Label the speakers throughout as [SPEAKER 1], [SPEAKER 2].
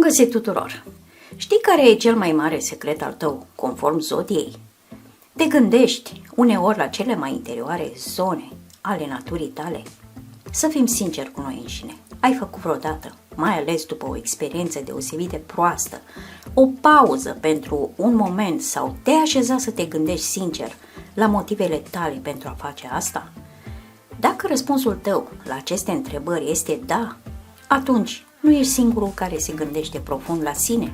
[SPEAKER 1] găsit tuturor! Știi care e cel mai mare secret al tău, conform zodiei? Te gândești uneori la cele mai interioare zone ale naturii tale? Să fim sinceri cu noi înșine, ai făcut vreodată, mai ales după o experiență deosebit de proastă, o pauză pentru un moment sau te-ai așezat să te gândești sincer la motivele tale pentru a face asta? Dacă răspunsul tău la aceste întrebări este da, atunci nu ești singurul care se gândește profund la sine.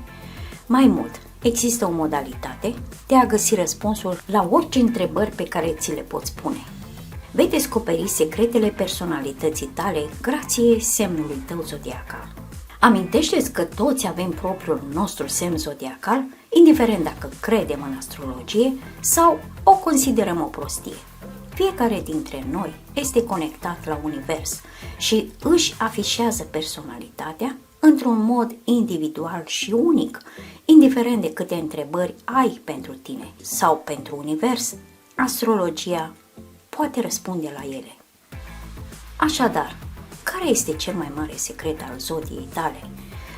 [SPEAKER 1] Mai mult, există o modalitate de a găsi răspunsul la orice întrebări pe care ți le poți pune. Vei descoperi secretele personalității tale grație semnului tău zodiacal. Amintește-ți că toți avem propriul nostru semn zodiacal, indiferent dacă credem în astrologie sau o considerăm o prostie. Fiecare dintre noi este conectat la univers și își afișează personalitatea într-un mod individual și unic, indiferent de câte întrebări ai pentru tine sau pentru univers, astrologia poate răspunde la ele. Așadar, care este cel mai mare secret al zodiei tale?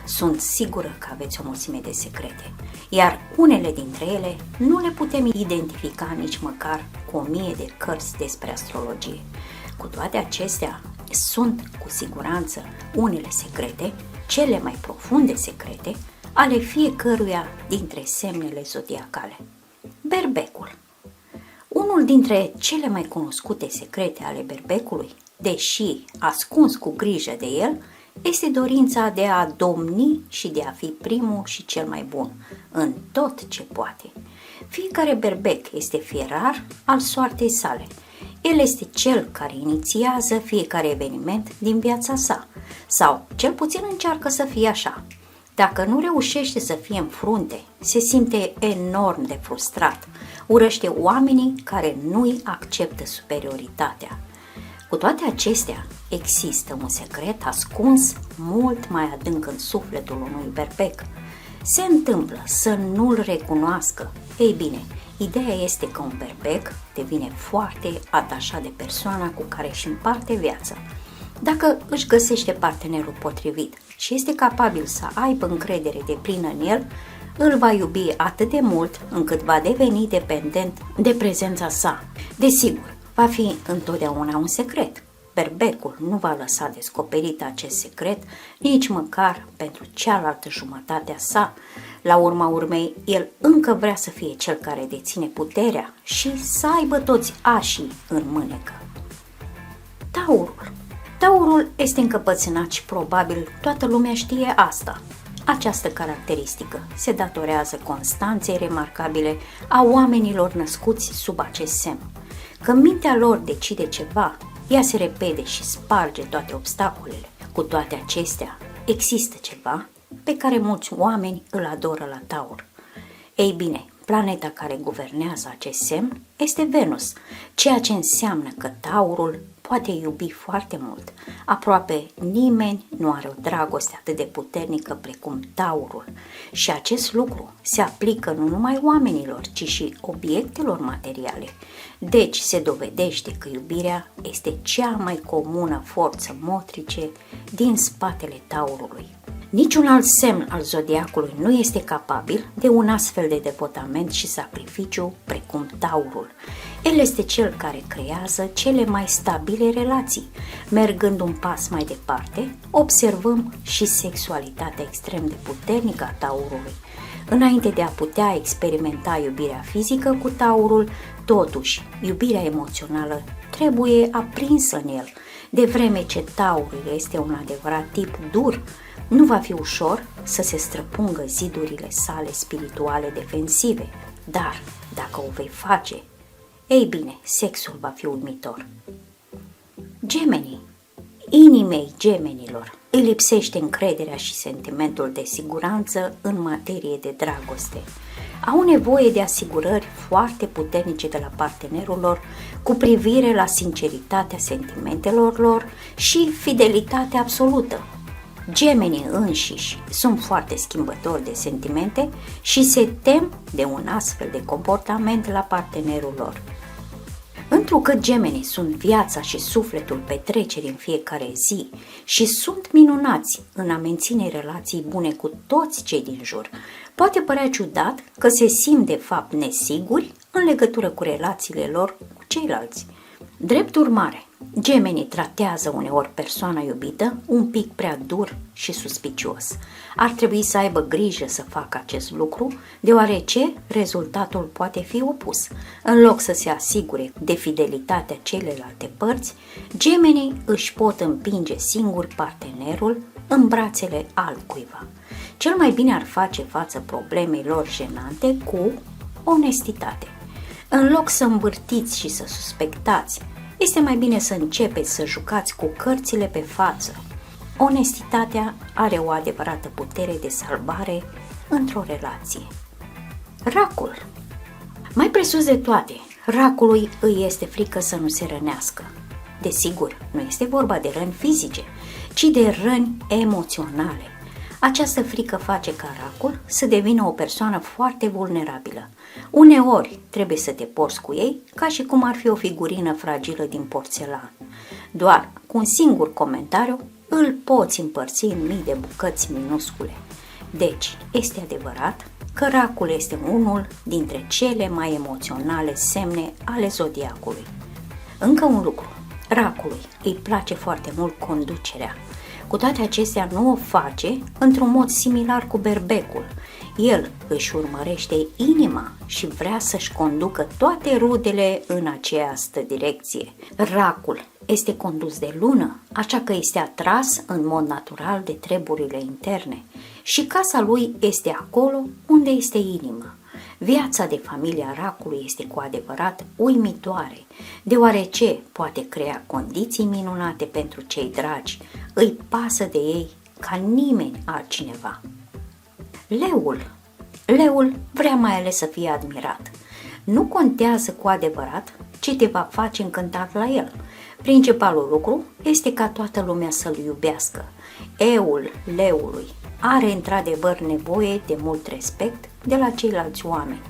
[SPEAKER 1] Sunt sigură că aveți o mulțime de secrete, iar unele dintre ele nu le putem identifica nici măcar cu 1000 de cărți despre astrologie. Cu toate acestea, sunt cu siguranță unele secrete, cele mai profunde secrete, ale fiecăruia dintre semnele zodiacale. Berbecul. Unul dintre cele mai cunoscute secrete ale berbecului, deși ascuns cu grijă de el, este dorința de a domni și de a fi primul și cel mai bun în tot ce poate. Fiecare berbec este fierar al soartei sale. El este cel care inițiază fiecare eveniment din viața sa, sau cel puțin încearcă să fie așa. Dacă nu reușește să fie în frunte, se simte enorm de frustrat, urăște oamenii care nu îi acceptă superioritatea. Cu toate acestea, există un secret ascuns mult mai adânc în sufletul unui berbec. Se întâmplă să nu-l recunoască. Ei bine, ideea este că un berbec devine foarte atașat de persoana cu care își împarte viața. Dacă își găsește partenerul potrivit și este capabil să aibă încredere deplină în el, îl va iubi atât de mult încât va deveni dependent de prezența sa. Desigur, va fi întotdeauna un secret. Berbecul nu va lăsa descoperit acest secret nici măcar pentru cealaltă jumătate a sa. La urma urmei, el încă vrea să fie cel care deține puterea și să aibă toți așii în mânecă. Taurul. Taurul este încăpățânat și probabil toată lumea știe asta. Această caracteristică se datorează constanței remarcabile a oamenilor născuți sub acest semn. Când mintea lor decide ceva, ea se repede și sparge toate obstacolele. Cu toate acestea, există ceva pe care mulți oameni îl adoră la Taur. Ei bine, planeta care guvernează acest semn este Venus, ceea ce înseamnă că Taurul poate iubi foarte mult. Aproape nimeni nu are o dragoste atât de puternică precum Taurul și acest lucru se aplică nu numai oamenilor, ci și obiectelor materiale. Deci se dovedește că iubirea este cea mai comună forță motrice din spatele Taurului. Niciun alt semn al zodiacului nu este capabil de un astfel de devotament și sacrificiu precum Taurul. El este cel care creează cele mai stabile relații. Mergând un pas mai departe, observăm și sexualitatea extrem de puternică a Taurului. Înainte de a putea experimenta iubirea fizică cu Taurul, totuși, iubirea emoțională trebuie aprinsă în el. De vreme ce Taurul este un adevărat tip dur, nu va fi ușor să se străpungă zidurile sale spirituale defensive, dar dacă o vei face, ei bine, sexul va fi uimitor. Gemenii. Inimei gemenilor îi lipsește încrederea și sentimentul de siguranță în materie de dragoste. Au nevoie de asigurări foarte puternice de la partenerul lor cu privire la sinceritatea sentimentelor lor și fidelitatea absolută. Gemenii înșiși sunt foarte schimbători de sentimente și se tem de un astfel de comportament la partenerul lor. Întrucât gemenii sunt viața și sufletul petrecerii în fiecare zi și sunt minunați în a menține relații bune cu toți cei din jur, poate părea ciudat că se simt de fapt nesiguri în legătură cu relațiile lor cu ceilalți. Drept urmare, gemenii tratează uneori persoana iubită un pic prea dur și suspicios. Ar trebui să aibă grijă să facă acest lucru, deoarece rezultatul poate fi opus. În loc să se asigure de fidelitatea celelalte părți, gemenii își pot împinge singur partenerul în brațele altcuiva. Cel mai bine ar face față problemei lor jenante cu onestitate. În loc să învârtiți și să suspectați, este mai bine să începeți să jucați cu cărțile pe față. Onestitatea are o adevărată putere de salvare într-o relație. Racul. Mai presus de toate, racului îi este frică să nu se rănească. Desigur, nu este vorba de răni fizice, ci de răni emoționale. Această frică face ca racul să devină o persoană foarte vulnerabilă. Uneori trebuie să te porți cu ei ca și cum ar fi o figurină fragilă din porțelan. Doar cu un singur comentariu îl poți împărți în mii de bucăți minuscule. Deci, este adevărat că racul este unul dintre cele mai emoționale semne ale zodiacului. Încă un lucru, racului îi place foarte mult conducerea. Cu toate acestea nu o face într-un mod similar cu berbecul. El își urmărește inima și vrea să-și conducă toate rudele în această direcție. Racul este condus de lună, așa că este atras în mod natural de treburile interne și casa lui este acolo unde este inima. Viața de familie a racului este cu adevărat uimitoare, deoarece poate crea condiții minunate pentru cei dragi, îi pasă de ei ca nimeni altcineva. Leul vrea mai ales să fie admirat. Nu contează cu adevărat ce te va face încântat la el. Principalul lucru este ca toată lumea să-l iubească. Eul leului are într-adevăr nevoie de mult respect de la ceilalți oameni.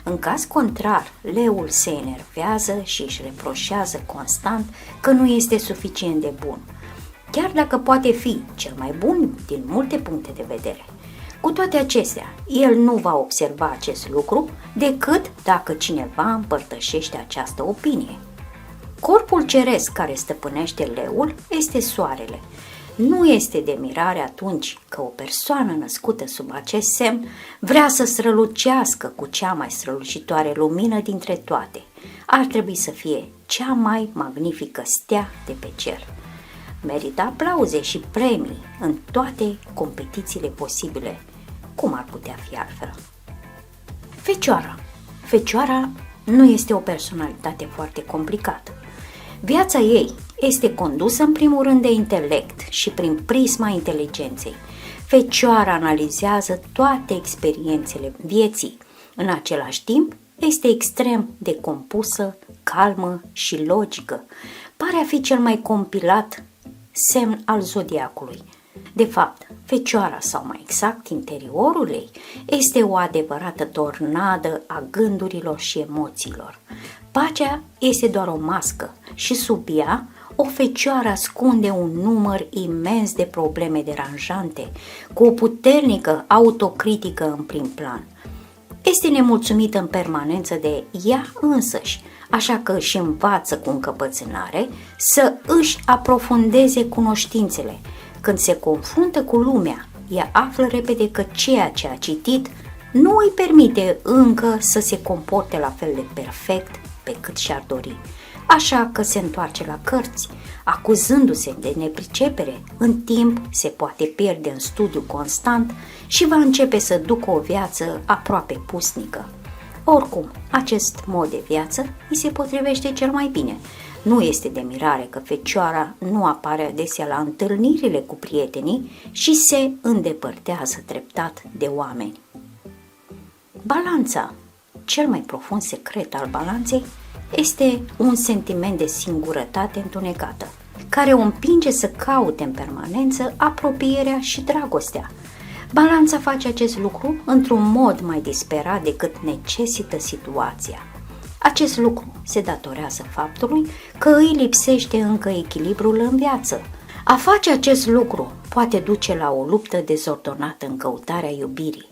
[SPEAKER 1] În caz contrar, leul se enervează și își reproșează constant că nu este suficient de bun, chiar dacă poate fi cel mai bun din multe puncte de vedere. Cu toate acestea, el nu va observa acest lucru decât dacă cineva împărtășește această opinie. Corpul ceresc care stăpânește leul este soarele. Nu este de mirare atunci că o persoană născută sub acest semn vrea să strălucească cu cea mai strălucitoare lumină dintre toate. Ar trebui să fie cea mai magnifică stea de pe cer. Merită aplauze și premii în toate competițiile posibile. Cum ar putea fi altfel? Fecioara nu este o personalitate foarte complicată. Viața ei este condusă în primul rând de intelect și prin prisma inteligenței. Fecioara analizează toate experiențele vieții. În același timp, este extrem de compusă, calmă și logică. Pare a fi cel mai compilat semn al zodiacului. De fapt, Fecioara, sau mai exact interiorul ei, este o adevărată tornadă a gândurilor și emoțiilor. Pacea este doar o mască și sub ea o fecioară ascunde un număr imens de probleme deranjante, cu o puternică autocritică în prim plan. Este nemulțumită în permanență de ea însăși, așa că își învață cu încăpățânare să își aprofundeze cunoștințele. Când se confruntă cu lumea, ea află repede că ceea ce a citit nu îi permite încă să se comporte la fel de perfect pe cât și-ar dori. Așa că se întoarce la cărți, acuzându-se de nepricepere, în timp se poate pierde în studiu constant și va începe să ducă o viață aproape pusnică. Oricum, acest mod de viață îi se potrivește cel mai bine. Nu este de mirare că Fecioara nu apare adesea la întâlnirile cu prietenii și se îndepărtează treptat de oameni. Balanța. Cel mai profund secret al balanței este un sentiment de singurătate întunecată, care o împinge să caute în permanență apropierea și dragostea. Balanța face acest lucru într-un mod mai disperat decât necesită situația. Acest lucru se datorează faptului că îi lipsește încă echilibrul în viață. A face acest lucru poate duce la o luptă dezordonată în căutarea iubirii.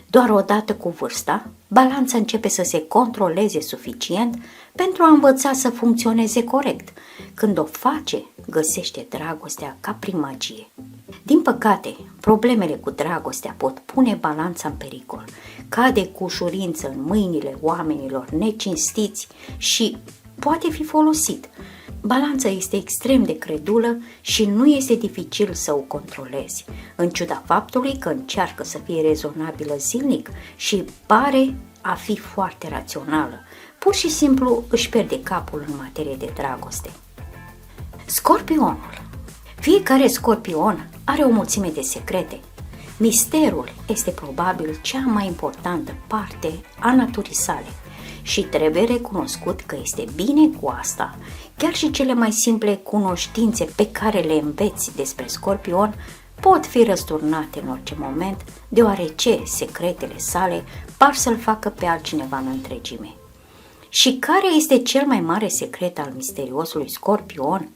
[SPEAKER 1] Doar odată cu vârsta, balanța începe să se controleze suficient pentru a învăța să funcționeze corect. Când o face, găsește dragostea ca prin magie. Din păcate, problemele cu dragostea pot pune balanța în pericol, cade cu ușurință în mâinile oamenilor necinstiți și poate fi folosit. Balanța este extrem de credulă și nu este dificil să o controlezi, în ciuda faptului că încearcă să fie rezonabilă zilnic și pare a fi foarte rațională. Pur și simplu își pierde capul în materie de dragoste. Scorpionul. Fiecare scorpion are o mulțime de secrete. Misterul este probabil cea mai importantă parte a naturii sale și trebuie recunoscut că este bine cu asta. Chiar și cele mai simple cunoștințe pe care le înveți despre scorpion pot fi răsturnate în orice moment, deoarece secretele sale par să-l facă pe altcineva în întregime. Și care este cel mai mare secret al misteriosului scorpion?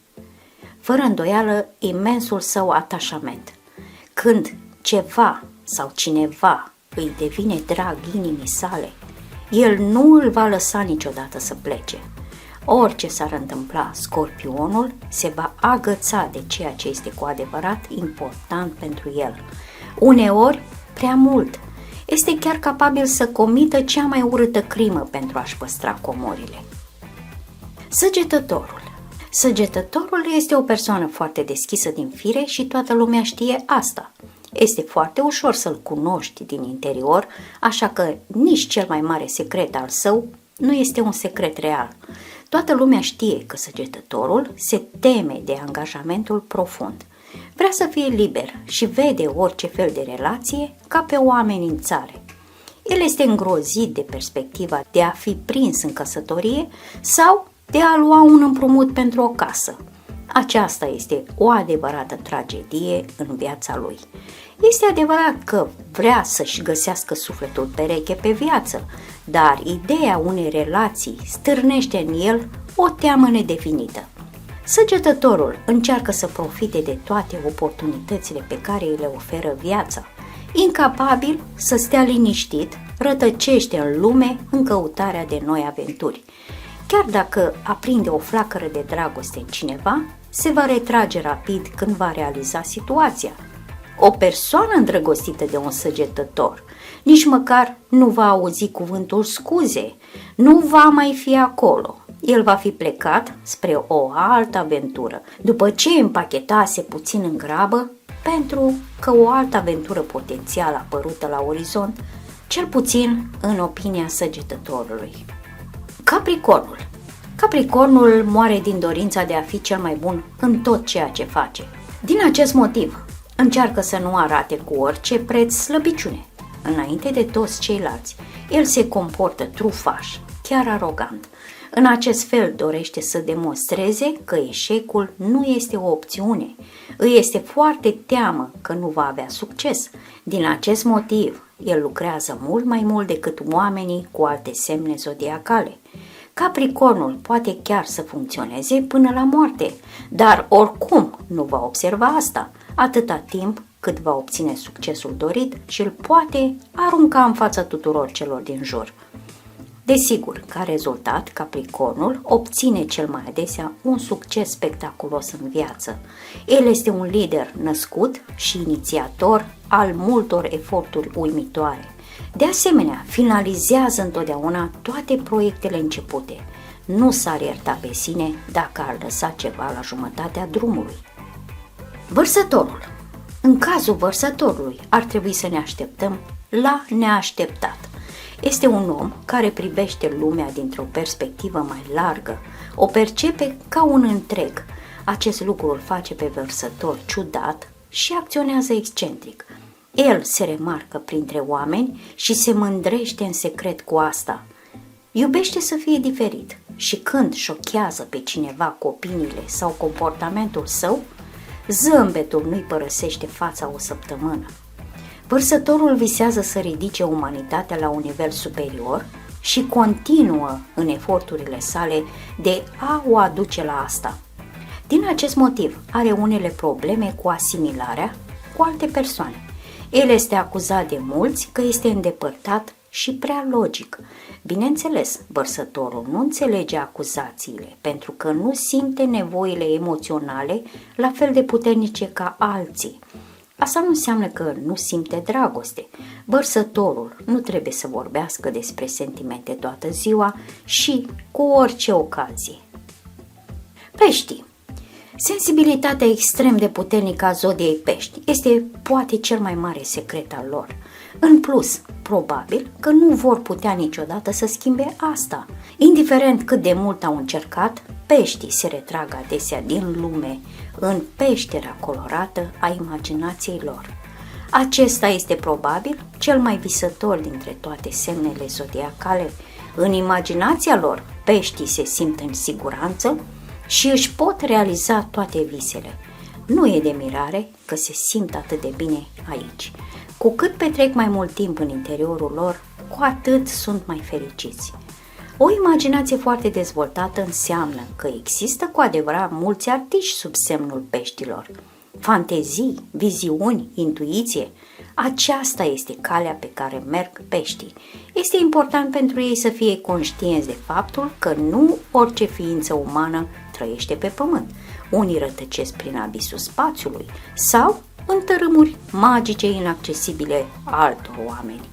[SPEAKER 1] Fără îndoială, imensul său atașament. Când ceva sau cineva îi devine drag inimii sale, el nu îl va lăsa niciodată să plece. Orice s-ar întâmpla, scorpionul se va agăța de ceea ce este cu adevărat important pentru el. Uneori, prea mult. Este chiar capabil să comită cea mai urâtă crimă pentru a-și păstra comorile. Săgetătorul. Săgetătorul este o persoană foarte deschisă din fire și toată lumea știe asta. Este foarte ușor să-l cunoști din interior, așa că nici cel mai mare secret al său nu este un secret real. Toată lumea știe că săgetătorul se teme de angajamentul profund. Vrea să fie liber și vede orice fel de relație ca pe o amenințare. El este îngrozit de perspectiva de a fi prins în căsătorie sau de a lua un împrumut pentru o casă. Aceasta este o adevărată tragedie în viața lui. Este adevărat că vrea să-și găsească sufletul pereche pe viață, dar ideea unei relații stârnește în el o teamă nedefinită. Săgetătorul încearcă să profite de toate oportunitățile pe care îi le oferă viața. Incapabil să stea liniștit, rătăcește în lume în căutarea de noi aventuri. Chiar dacă aprinde o flacără de dragoste în cineva, se va retrage rapid când va realiza situația. O persoană îndrăgostită de un săgetător nici măcar nu va auzi cuvântul scuze, nu va mai fi acolo. El va fi plecat spre o altă aventură, după ce împachetase puțin în grabă, pentru că o altă aventură potențială apărută la orizont, cel puțin în opinia săgetătorului. Capricornul. Capricornul moare din dorința de a fi cel mai bun în tot ceea ce face. Din acest motiv, încearcă să nu arate cu orice preț slăbiciune. Înainte de toți ceilalți, el se comportă trufaș, chiar arogant. În acest fel dorește să demonstreze că eșecul nu este o opțiune. Îi este foarte teamă că nu va avea succes. Din acest motiv, el lucrează mult mai mult decât oamenii cu alte semne zodiacale. Capricornul poate chiar să funcționeze până la moarte, dar oricum nu va observa asta, atâta timp cât va obține succesul dorit și îl poate arunca în fața tuturor celor din jur. Desigur, ca rezultat, Capricornul obține cel mai adesea un succes spectaculos în viață. El este un lider născut și inițiator al multor eforturi uimitoare. De asemenea, finalizează întotdeauna toate proiectele începute. Nu s-ar ierta pe sine dacă ar lăsa ceva la jumătatea drumului. Vărsătorul. În cazul vărsătorului ar trebui să ne așteptăm la neașteptat. Este un om care privește lumea dintr-o perspectivă mai largă, o percepe ca un întreg. Acest lucru îl face pe vărsător ciudat și acționează excentric. El se remarcă printre oameni și se mândrește în secret cu asta. Iubește să fie diferit și când șochează pe cineva cu opiniile sau comportamentul său, zâmbetul nu-i părăsește fața o săptămână. Vărsătorul visează să ridice umanitatea la un nivel superior și continuă în eforturile sale de a o aduce la asta. Din acest motiv are unele probleme cu asimilarea cu alte persoane. El este acuzat de mulți că este îndepărtat și prea logic. Bineînțeles, vărsătorul nu înțelege acuzațiile pentru că nu simte nevoile emoționale la fel de puternice ca alții. Asta nu înseamnă că nu simte dragoste. Vărsătorul nu trebuie să vorbească despre sentimente toată ziua și cu orice ocazie. Peștii. Sensibilitatea extrem de puternică a zodiei Pești este poate cel mai mare secret al lor. În plus, probabil că nu vor putea niciodată să schimbe asta. Indiferent cât de mult au încercat, Peștii se retrag adesea din lume în peștera colorată a imaginației lor. Acesta este probabil cel mai visător dintre toate semnele zodiacale. În imaginația lor, Peștii se simt în siguranță și își pot realiza toate visele. Nu e de mirare că se simt atât de bine aici. Cu cât petrec mai mult timp în interiorul lor, cu atât sunt mai fericiți. O imaginație foarte dezvoltată înseamnă că există cu adevărat mulți artiști sub semnul Peștilor. Fantezii, viziuni, intuiție, aceasta este calea pe care merg Peștii. Este important pentru ei să fie conștienți de faptul că nu orice ființă umană trăiește pe pământ. Unii rătăcesc prin abisul spațiului sau în tărâmuri magice inaccesibile altor oameni.